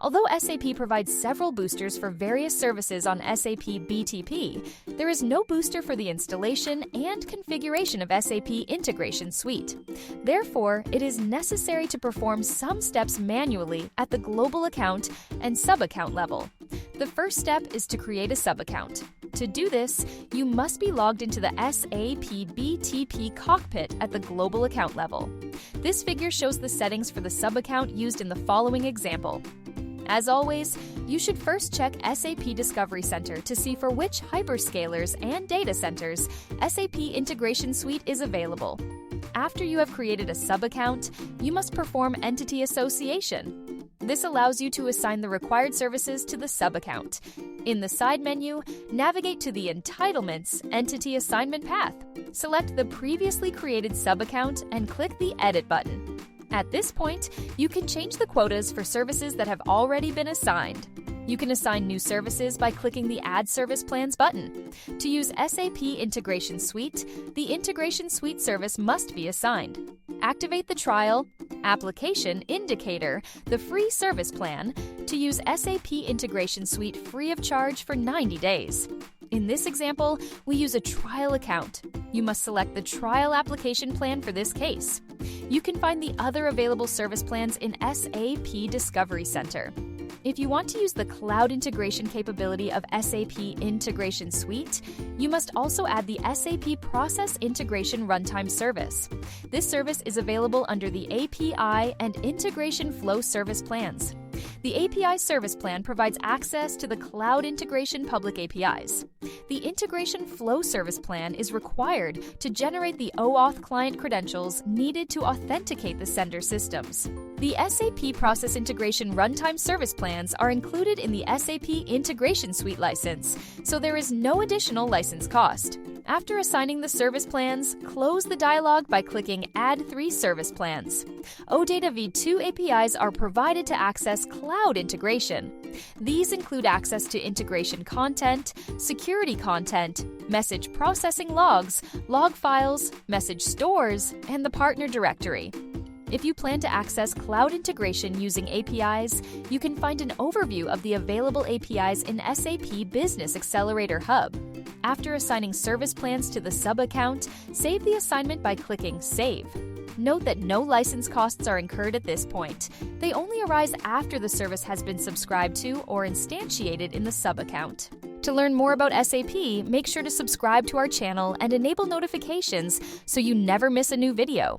Although SAP provides several boosters for various services on SAP BTP, there is no booster for the installation and configuration of SAP Integration Suite. Therefore, it is necessary to perform some steps manually at the global account and subaccount level. The first step is to create a subaccount. To do this, you must be logged into the SAP BTP cockpit at the global account level. This figure shows the settings for the subaccount used in the following example. As always, you should first check SAP Discovery Center to see for which hyperscalers and data centers SAP Integration Suite is available. After you have created a subaccount, you must perform entity association. This allows you to assign the required services to the subaccount. In the side menu, navigate to the Entitlements Entity Assignment path. Select the previously created subaccount and click the Edit button. At this point, you can change the quotas for services that have already been assigned. You can assign new services by clicking the Add Service Plans button. To use SAP Integration Suite, the Integration Suite service must be assigned. Activate the trial application indicator, the free service plan, to use SAP Integration Suite free of charge for 90 days. In this example, we use a trial account. You must select the trial application plan for this case. You can find the other available service plans in SAP Discovery Center. If you want to use the cloud integration capability of SAP Integration Suite, you must also add the SAP Process Integration Runtime service. This service is available under the API and Integration Flow service plans. The API service plan provides access to the cloud integration public APIs. The Integration Flow service plan is required to generate the OAuth client credentials needed to authenticate the sender systems. The SAP Process Integration Runtime service plans are included in the SAP Integration Suite license, so there is no additional license cost. After assigning the service plans, close the dialog by clicking Add 3 Service Plans. OData v2 APIs are provided to access cloud integration. These include access to integration content, security content, message processing logs, log files, message stores, and the partner directory. If you plan to access cloud integration using APIs, you can find an overview of the available APIs in SAP Business Accelerator Hub. After assigning service plans to the sub-account, save the assignment by clicking Save. Note that no license costs are incurred at this point. They only arise after the service has been subscribed to or instantiated in the sub-account. To learn more about SAP, make sure to subscribe to our channel and enable notifications so you never miss a new video.